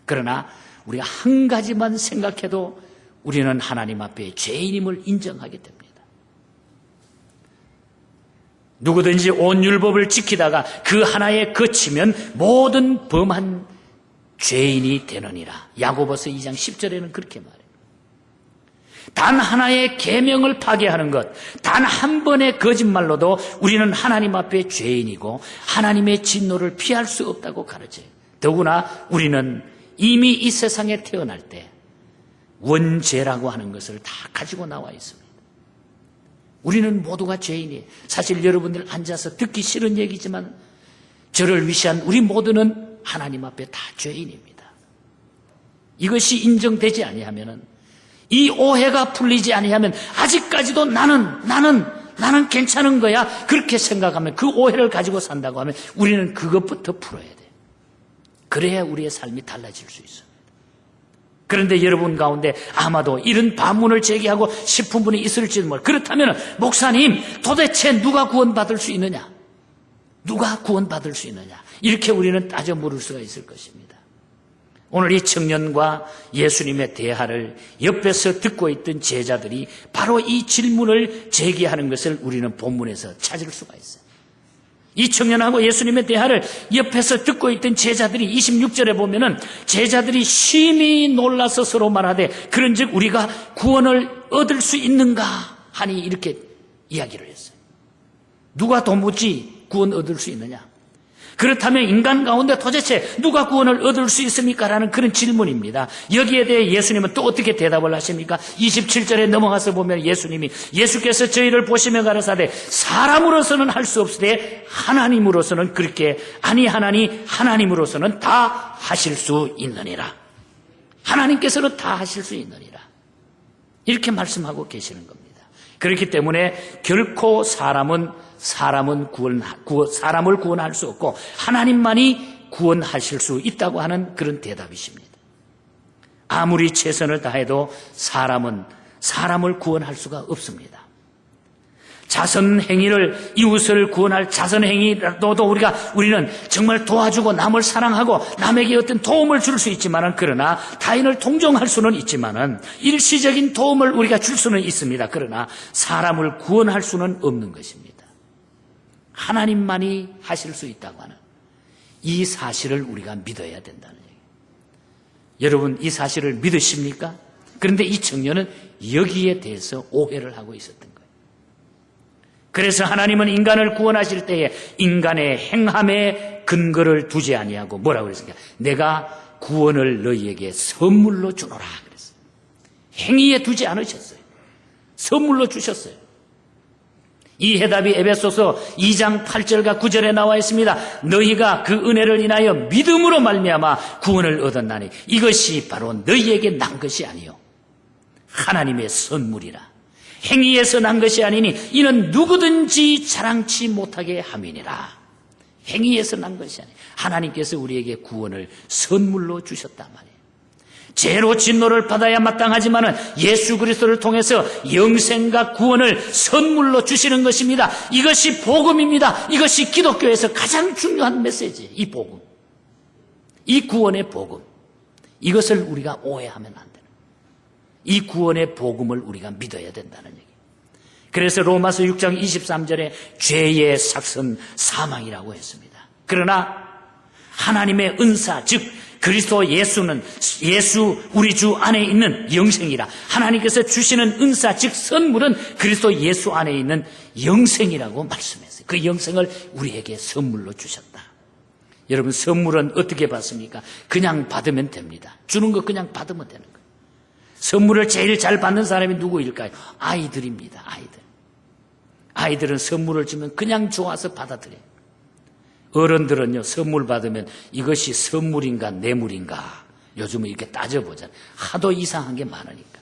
그러나 우리가 한 가지만 생각해도 우리는 하나님 앞에 죄인임을 인정하게 됩니다. 누구든지 온 율법을 지키다가 그 하나에 그치면 모든 범한 죄인이 되느니라. 야고보서 2장 10절에는 그렇게 말해요. 단 하나의 계명을 파괴하는 것, 단 한 번의 거짓말로도 우리는 하나님 앞에 죄인이고 하나님의 진노를 피할 수 없다고 가르쳐요. 더구나 우리는 이미 이 세상에 태어날 때 원죄라고 하는 것을 다 가지고 나와 있습니다. 우리는 모두가 죄인이에요. 사실 여러분들 앉아서 듣기 싫은 얘기지만 저를 위시한 우리 모두는 하나님 앞에 다 죄인입니다. 이것이 인정되지 아니하면, 이 오해가 풀리지 아니하면 아직까지도 나는 괜찮은 거야, 그렇게 생각하면, 그 오해를 가지고 산다고 하면 우리는 그것부터 풀어야 돼요. 그래야 우리의 삶이 달라질 수 있습니다. 그런데 여러분 가운데 아마도 이런 반문을 제기하고 싶은 분이 있을지도 몰라요. 그렇다면 목사님, 도대체 누가 구원받을 수 있느냐? 누가 구원받을 수 있느냐? 이렇게 우리는 따져 물을 수가 있을 것입니다. 오늘 이 청년과 예수님의 대화를 옆에서 듣고 있던 제자들이 바로 이 질문을 제기하는 것을 우리는 본문에서 찾을 수가 있어요. 이 청년하고 예수님의 대화를 옆에서 듣고 있던 제자들이 26절에 보면은 제자들이 심히 놀라서 서로 말하되 그런즉 우리가 구원을 얻을 수 있는가 하니 이렇게 이야기를 했어요. 누가 도무지 구원 얻을 수 있느냐? 그렇다면 인간 가운데 도대체 누가 구원을 얻을 수 있습니까? 라는 그런 질문입니다. 여기에 대해 예수님은 또 어떻게 대답을 하십니까? 27절에 넘어가서 보면 예수께서 저희를 보시며 가라사대 사람으로서는 할 수 없으되 하나님으로서는 그렇게 아니하나니 하나님으로서는 다 하실 수 있느니라. 하나님께서는 다 하실 수 있느니라. 이렇게 말씀하고 계시는 겁니다. 그렇기 때문에 결코 사람을 구원할 수 없고 하나님만이 구원하실 수 있다고 하는 그런 대답이십니다. 아무리 최선을 다해도 사람을 구원할 수가 없습니다. 자선행위를, 이웃을 구원할 자선행위라도 우리는 정말 도와주고 남을 사랑하고 남에게 어떤 도움을 줄 수 있지만은, 그러나 타인을 동정할 수는 있지만은 일시적인 도움을 우리가 줄 수는 있습니다. 그러나 사람을 구원할 수는 없는 것입니다. 하나님만이 하실 수 있다고 하는 이 사실을 우리가 믿어야 된다는 얘기예요. 여러분, 이 사실을 믿으십니까? 그런데 이 청년은 여기에 대해서 오해를 하고 있었던 거예요. 그래서 하나님은 인간을 구원하실 때에 인간의 행함에 근거를 두지 아니하고 뭐라고 그랬습니까? 내가 구원을 너희에게 선물로 주노라 그랬어요. 행위에 두지 않으셨어요. 선물로 주셨어요. 이 해답이 에베소서 2장 8절과 9절에 나와 있습니다. 너희가 그 은혜를 인하여 믿음으로 말미암아 구원을 얻었나니 이것이 바로 너희에게 난 것이 아니요 하나님의 선물이라. 행위에서 난 것이 아니니 이는 누구든지 자랑치 못하게 함이니라. 행위에서 난 것이 아니에요. 하나님께서 우리에게 구원을 선물로 주셨단 말이에요. 죄로 진노를 받아야 마땅하지만은 예수 그리스도를 통해서 영생과 구원을 선물로 주시는 것입니다. 이것이 복음입니다. 이것이 기독교에서 가장 중요한 메시지. 이 복음, 이 구원의 복음, 이것을 우리가 오해하면 안 돼요. 이 구원의 복음을 우리가 믿어야 된다는 얘기예요. 그래서 로마서 6장 23절에 죄의 삭은 사망이라고 했습니다. 그러나 하나님의 은사, 즉 그리스도 예수 우리 주 안에 있는 영생이라. 하나님께서 주시는 은사, 즉 선물은 그리스도 예수 안에 있는 영생이라고 말씀했어요. 그 영생을 우리에게 선물로 주셨다. 여러분, 선물은 어떻게 받습니까? 그냥 받으면 됩니다. 주는 거 그냥 받으면 되는 거예요. 선물을 제일 잘 받는 사람이 누구일까요? 아이들입니다. 아이들은 선물을 주면 그냥 좋아서 받아들여요. 어른들은요, 선물 받으면 이것이 선물인가 뇌물인가 요즘은 이렇게 따져보잖아요. 하도 이상한 게 많으니까.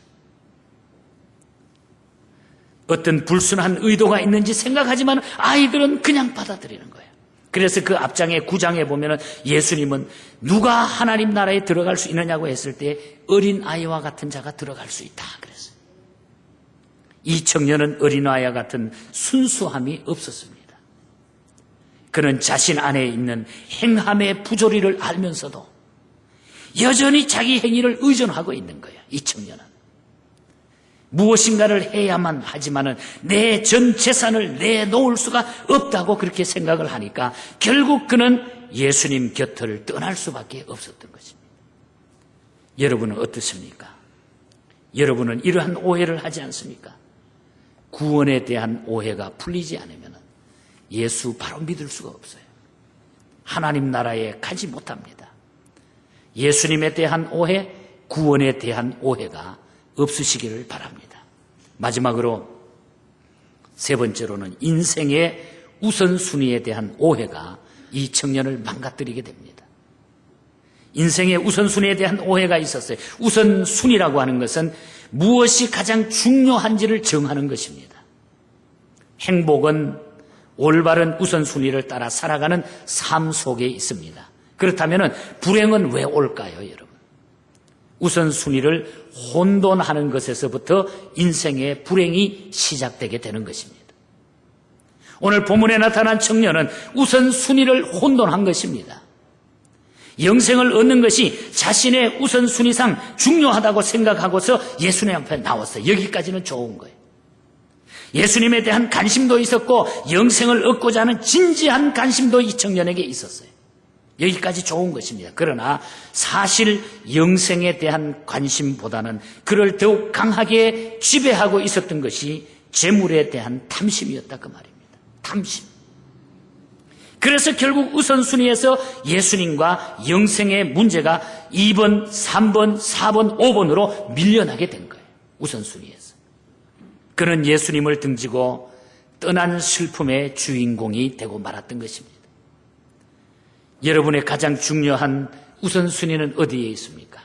어떤 불순한 의도가 있는지 생각하지만 아이들은 그냥 받아들이는 거예요. 그래서 그 앞장에 9장에 보면은 예수님은 누가 하나님 나라에 들어갈 수 있느냐고 했을 때 어린아이와 같은 자가 들어갈 수 있다 그랬어요. 이 청년은 어린아이와 같은 순수함이 없었습니다. 그는 자신 안에 있는 행함의 부조리를 알면서도 여전히 자기 행위를 의존하고 있는 거예요. 이 청년은 무엇인가를 해야만 하지만은 내 전 재산을 내놓을 수가 없다고 그렇게 생각을 하니까 결국 그는 예수님 곁을 떠날 수밖에 없었던 것입니다. 여러분은 어떻습니까? 여러분은 이러한 오해를 하지 않습니까? 구원에 대한 오해가 풀리지 않으면 예수 바로 믿을 수가 없어요. 하나님 나라에 가지 못합니다. 예수님에 대한 오해, 구원에 대한 오해가 없으시기를 바랍니다. 마지막으로 세 번째로는 인생의 우선순위에 대한 오해가 이 청년을 망가뜨리게 됩니다. 인생의 우선순위에 대한 오해가 있었어요. 우선순위라고 하는 것은 무엇이 가장 중요한지를 정하는 것입니다. 행복은 올바른 우선순위를 따라 살아가는 삶 속에 있습니다. 그렇다면 불행은 왜 올까요, 여러분? 우선순위를 혼돈하는 것에서부터 인생의 불행이 시작되게 되는 것입니다. 오늘 본문에 나타난 청년은 우선순위를 혼돈한 것입니다. 영생을 얻는 것이 자신의 우선순위상 중요하다고 생각하고서 예수님 앞에 나왔어요. 여기까지는 좋은 거예요. 예수님에 대한 관심도 있었고 영생을 얻고자 하는 진지한 관심도 이 청년에게 있었어요. 여기까지 좋은 것입니다. 그러나 사실 영생에 대한 관심보다는 그를 더욱 강하게 지배하고 있었던 것이 재물에 대한 탐심이었다 그 말입니다. 탐심. 그래서 결국 우선순위에서 예수님과 영생의 문제가 2번, 3번, 4번, 5번으로 밀려나게 된 거예요. 우선순위에서. 그는 예수님을 등지고 떠난 슬픔의 주인공이 되고 말았던 것입니다. 여러분의 가장 중요한 우선순위는 어디에 있습니까?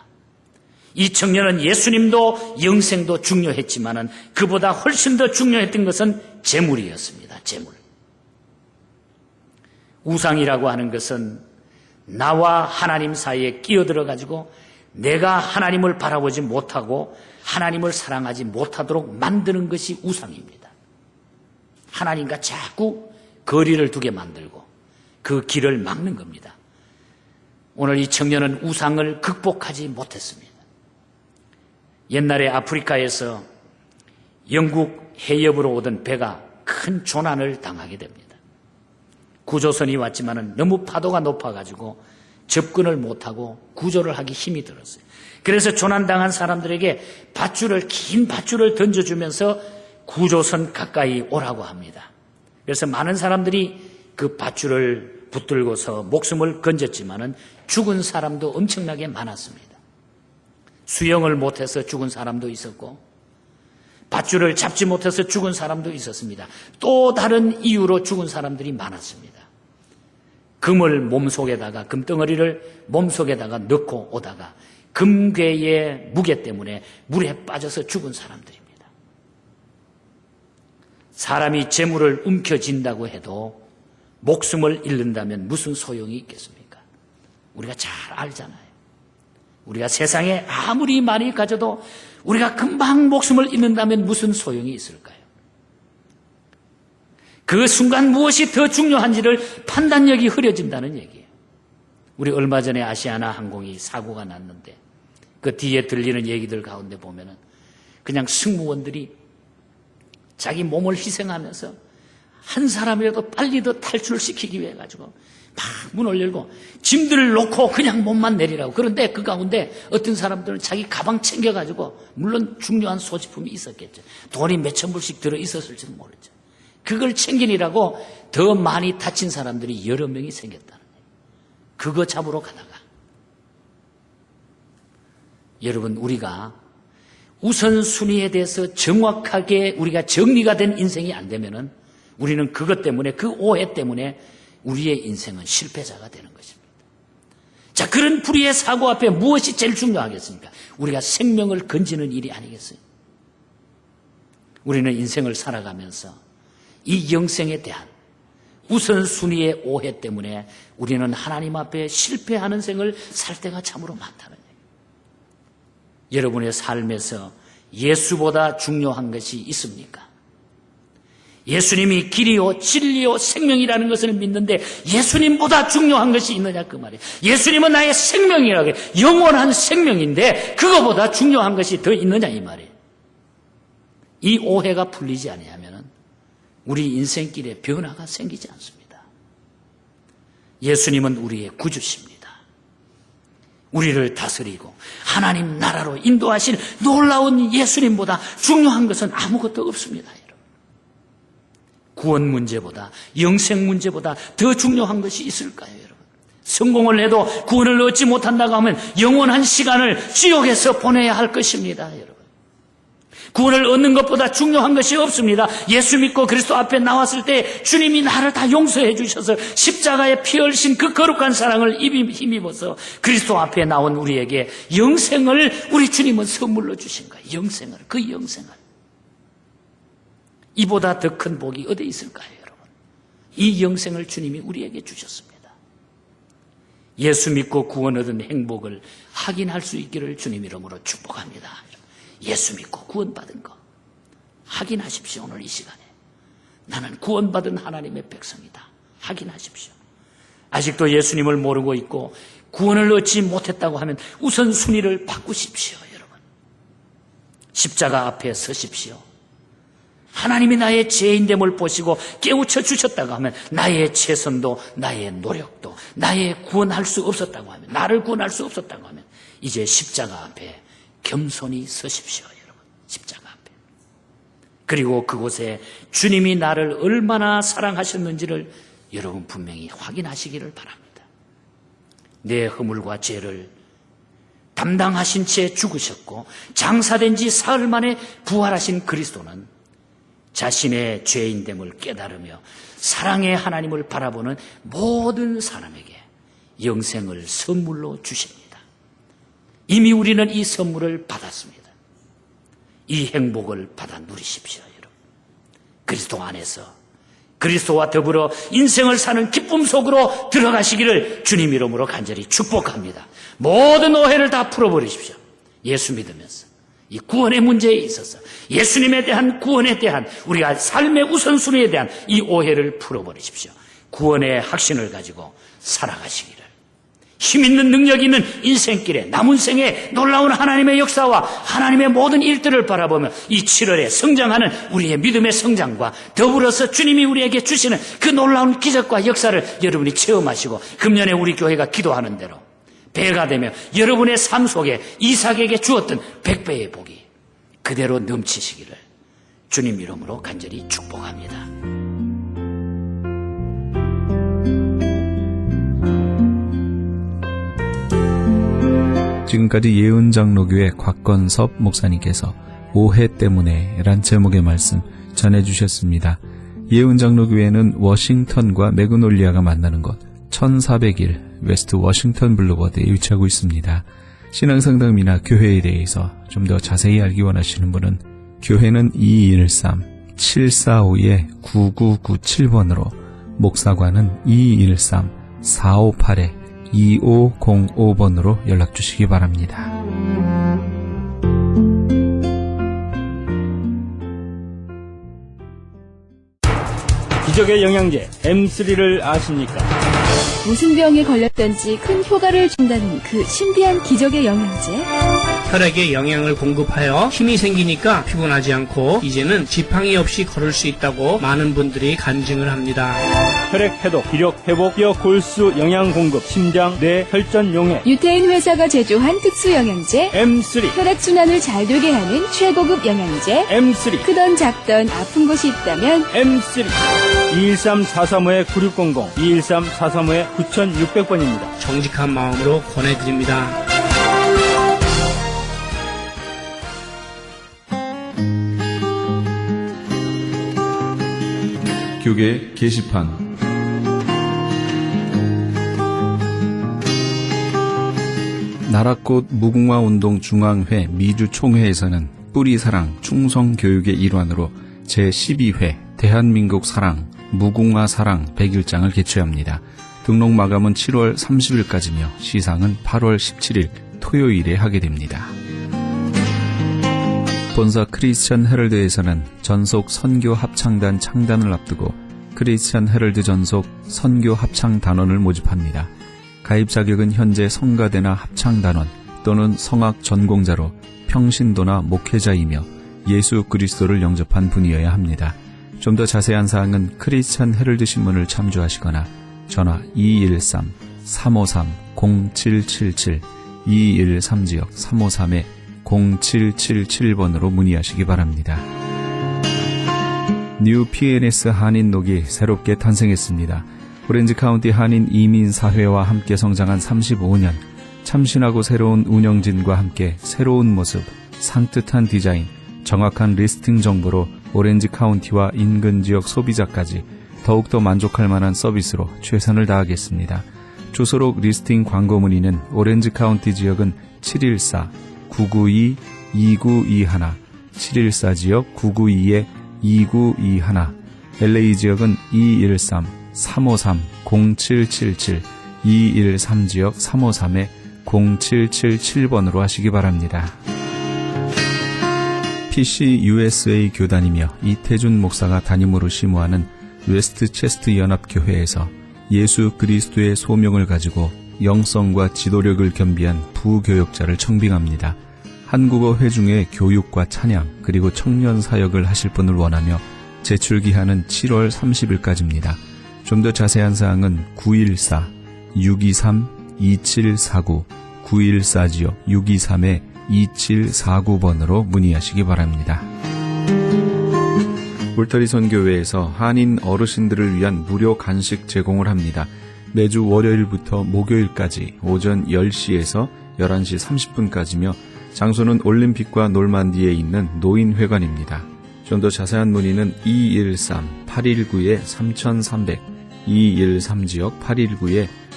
이 청년은 예수님도 영생도 중요했지만은 그보다 훨씬 더 중요했던 것은 재물이었습니다. 재물. 우상이라고 하는 것은 나와 하나님 사이에 끼어들어 가지고 내가 하나님을 바라보지 못하고 하나님을 사랑하지 못하도록 만드는 것이 우상입니다. 하나님과 자꾸 거리를 두게 만들고 그 길을 막는 겁니다. 오늘 이 청년은 우상을 극복하지 못했습니다. 옛날에 아프리카에서 영국 해협으로 오던 배가 큰 조난을 당하게 됩니다. 구조선이 왔지만은 너무 파도가 높아가지고 접근을 못하고 구조를 하기 힘이 들었어요. 그래서 조난당한 사람들에게 긴 밧줄을 던져주면서 구조선 가까이 오라고 합니다. 그래서 많은 사람들이 그 밧줄을 붙들고서 목숨을 건졌지만은 죽은 사람도 엄청나게 많았습니다. 수영을 못해서 죽은 사람도 있었고 밧줄을 잡지 못해서 죽은 사람도 있었습니다. 또 다른 이유로 죽은 사람들이 많았습니다. 금덩어리를 몸속에다가 넣고 오다가 금괴의 무게 때문에 물에 빠져서 죽은 사람들입니다. 사람이 재물을 움켜쥔다고 해도 목숨을 잃는다면 무슨 소용이 있겠습니까? 우리가 잘 알잖아요. 우리가 세상에 아무리 많이 가져도 우리가 금방 목숨을 잃는다면 무슨 소용이 있을까요? 그 순간 무엇이 더 중요한지를 판단력이 흐려진다는 얘기예요. 우리 얼마 전에 아시아나 항공이 사고가 났는데 그 뒤에 들리는 얘기들 가운데 보면은 그냥 승무원들이 자기 몸을 희생하면서 한 사람이라도 빨리 더 탈출시키기 위해 가지고 막 문을 열고 짐들을 놓고 그냥 몸만 내리라고. 그런데 그 가운데 어떤 사람들은 자기 가방 챙겨가지고 물론 중요한 소지품이 있었겠죠. 돈이 몇천 불씩 들어있었을지도 모르죠. 그걸 챙기느라고 더 많이 다친 사람들이 여러 명이 생겼다는 거예요. 그거 잡으러 가다가. 여러분, 우리가 우선순위에 대해서 정확하게 우리가 정리가 된 인생이 안 되면은 우리는 그것 때문에, 그 오해 때문에 우리의 인생은 실패자가 되는 것입니다. 자, 그런 불의의 사고 앞에 무엇이 제일 중요하겠습니까? 우리가 생명을 건지는 일이 아니겠어요? 우리는 인생을 살아가면서 이 영생에 대한 우선순위의 오해 때문에 우리는 하나님 앞에 실패하는 생을 살 때가 참으로 많다는 얘기예요. 여러분의 삶에서 예수보다 중요한 것이 있습니까? 예수님이 길이요 진리요 생명이라는 것을 믿는데 예수님보다 중요한 것이 있느냐 그 말이에요. 예수님은 나의 생명이라고 해요. 영원한 생명인데 그거보다 중요한 것이 더 있느냐 이 말이에요. 이 오해가 풀리지 않으면 우리 인생길에 변화가 생기지 않습니다. 예수님은 우리의 구주십니다. 우리를 다스리고 하나님 나라로 인도하실 놀라운 예수님보다 중요한 것은 아무것도 없습니다. 구원 문제보다 영생 문제보다 더 중요한 것이 있을까요, 여러분? 성공을 해도 구원을 얻지 못한다고 하면 영원한 시간을 지옥에서 보내야 할 것입니다, 여러분. 구원을 얻는 것보다 중요한 것이 없습니다. 예수 믿고 그리스도 앞에 나왔을 때 주님이 나를 다 용서해 주셔서 십자가에 피 흘리신 그 거룩한 사랑을 힘입어서 그리스도 앞에 나온 우리에게 영생을 우리 주님은 선물로 주신 거예요. 영생을, 그 영생을. 이보다 더 큰 복이 어디 있을까요, 여러분? 이 영생을 주님이 우리에게 주셨습니다. 예수 믿고 구원 얻은 행복을 확인할 수 있기를 주님 이름으로 축복합니다. 예수 믿고 구원받은 거 확인하십시오. 오늘 이 시간에 나는 구원받은 하나님의 백성이다. 확인하십시오. 아직도 예수님을 모르고 있고 구원을 얻지 못했다고 하면 우선순위를 바꾸십시오. 여러분, 십자가 앞에 서십시오. 하나님이 나의 죄인됨을 보시고 깨우쳐 주셨다고 하면 나의 최선도 나의 노력도 나의 구원할 수 없었다고 하면 나를 구원할 수 없었다고 하면 이제 십자가 앞에 겸손히 서십시오. 여러분, 십자가 앞에. 그리고 그곳에 주님이 나를 얼마나 사랑하셨는지를 여러분 분명히 확인하시기를 바랍니다. 내 허물과 죄를 담당하신 채 죽으셨고 장사된 지 사흘 만에 부활하신 그리스도는 자신의 죄인됨을 깨달으며 사랑의 하나님을 바라보는 모든 사람에게 영생을 선물로 주십니다. 이미 우리는 이 선물을 받았습니다. 이 행복을 받아 누리십시오, 여러분. 그리스도 안에서 그리스도와 더불어 인생을 사는 기쁨 속으로 들어가시기를 주님 이름으로 간절히 축복합니다. 모든 오해를 다 풀어버리십시오. 예수 믿으면서 이 구원의 문제에 있어서 예수님에 대한 구원에 대한 우리가 삶의 우선순위에 대한 이 오해를 풀어버리십시오. 구원의 확신을 가지고 살아가시기를, 힘있는 능력 있는 인생길에 남은 생에 놀라운 하나님의 역사와 하나님의 모든 일들을 바라보며 이 7월에 성장하는 우리의 믿음의 성장과 더불어서 주님이 우리에게 주시는 그 놀라운 기적과 역사를 여러분이 체험하시고 금년에 우리 교회가 기도하는 대로 배가 되며 여러분의 삶 속에 이삭에게 주었던 100배의 복이 그대로 넘치시기를 주님 이름으로 간절히 축복합니다. 지금까지 예은장로교회 곽건섭 목사님께서 오해 때문에 란 제목의 말씀 전해주셨습니다. 예은장로교회는 워싱턴과 매그놀리아가 만나는 곳 1401 웨스트 워싱턴 블루버드에 위치하고 있습니다. 신앙상담이나 교회에 대해서 좀 더 자세히 알기 원하시는 분은 교회는 213-745-9997번으로 목사관은 213-458-2505번으로 연락주시기 바랍니다. 기적의 영양제 M3를 아십니까? 무슨 병에 걸렸던지 큰 효과를 준다는 그 신비한 기적의 영양제. 혈액에 영양을 공급하여 힘이 생기니까 피곤하지 않고 이제는 지팡이 없이 걸을 수 있다고 많은 분들이 간증을 합니다. 혈액 해독, 기력 회복, 뼈 골수 영양 공급, 심장, 뇌, 혈전 용해. 유태인 회사가 제조한 특수 영양제. M3, 혈액순환을 잘 되게 하는 최고급 영양제. M3, 크던 작던 아픈 곳이 있다면 M3. 213-435-9600, 213-435-9600번입니다. 정직한 마음으로 권해드립니다. 교계 게시판. 나라꽃 무궁화운동 중앙회 미주총회에서는 뿌리사랑 충성교육의 일환으로 제12회 대한민국 사랑 무궁화 사랑 100일장을 개최합니다. 등록 마감은 7월 30일까지며 시상은 8월 17일 토요일에 하게 됩니다. 본사 크리스천 헤럴드에서는 전속 선교 합창단 창단을 앞두고 크리스천 헤럴드 전속 선교 합창 단원을 모집합니다. 가입 자격은 현재 성가대나 합창단원 또는 성악 전공자로 평신도나 목회자이며 예수 그리스도를 영접한 분이어야 합니다. 좀 더 자세한 사항은 크리스천 헤럴드 신문을 참조하시거나 전화 213-353-0777 213지역 353-0777번으로 문의하시기 바랍니다. 뉴 PNS 한인녹이 새롭게 탄생했습니다. 오렌지 카운티 한인 이민사회와 함께 성장한 35년, 참신하고 새로운 운영진과 함께 새로운 모습, 산뜻한 디자인, 정확한 리스팅 정보로 오렌지 카운티와 인근 지역 소비자까지 더욱더 만족할 만한 서비스로 최선을 다하겠습니다. 주소록 리스팅 광고 문의는 오렌지 카운티 지역은 714-992-2921, 714지역 992-2921, LA 지역은 213-353-0777, 213지역 353-0777번으로 하시기 바랍니다. PCUSA 교단이며 이태준 목사가 담임으로 심우하는 웨스트 체스트 연합교회에서 예수 그리스도의 소명을 가지고 영성과 지도력을 겸비한 부교역자를 청빙합니다. 한국어 회중의 교육과 찬양 그리고 청년 사역을 하실 분을 원하며 제출기한은 7월 30일까지입니다. 좀 더 자세한 사항은 914-623-2749, 914지역 623-2749번으로 문의하시기 바랍니다. 울타리 선교회에서 한인 어르신들을 위한 무료 간식 제공을 합니다. 매주 월요일부터 목요일까지 오전 10시에서 11시 30분까지며 장소는 올림픽과 놀만디에 있는 노인회관입니다. 좀 더 자세한 문의는 213-819-3300, 213지역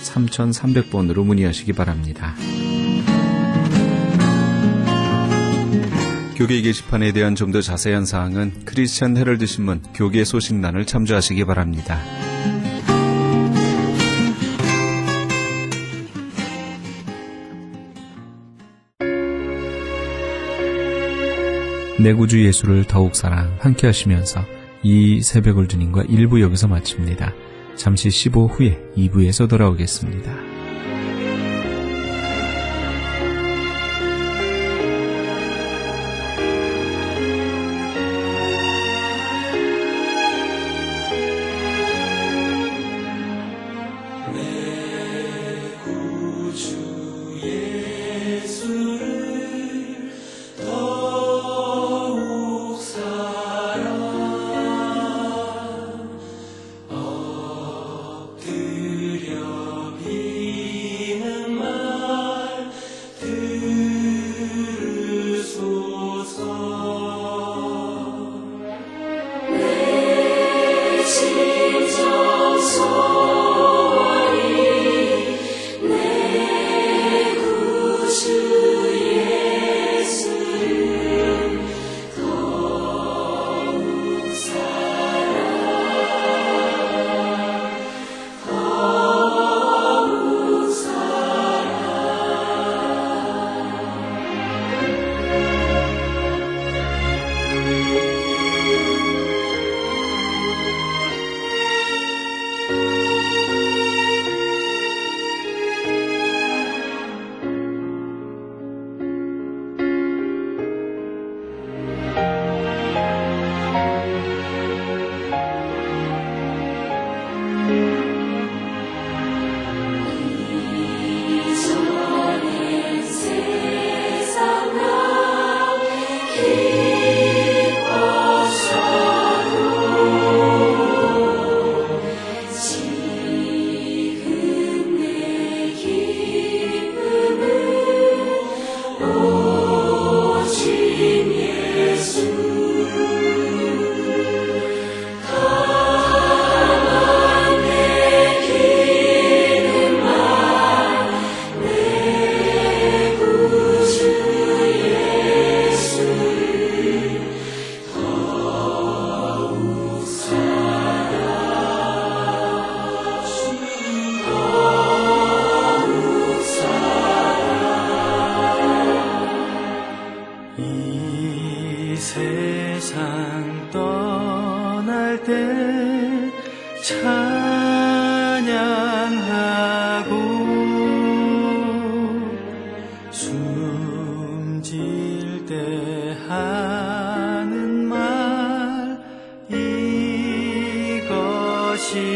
819-3300번으로 문의하시기 바랍니다. 교계 게시판에 대한 좀 더 자세한 사항은 크리스천 헤럴드 신문 교계 소식란을 참조하시기 바랍니다. 내 구주 예수를 더욱 사랑 함께 하시면서 이 새벽을 주님과 1부 여기서 마칩니다. 잠시 15 후에 2부에서 돌아오겠습니다. 세상 떠날 때 찬양하고 숨질 때 하는 말 이것일세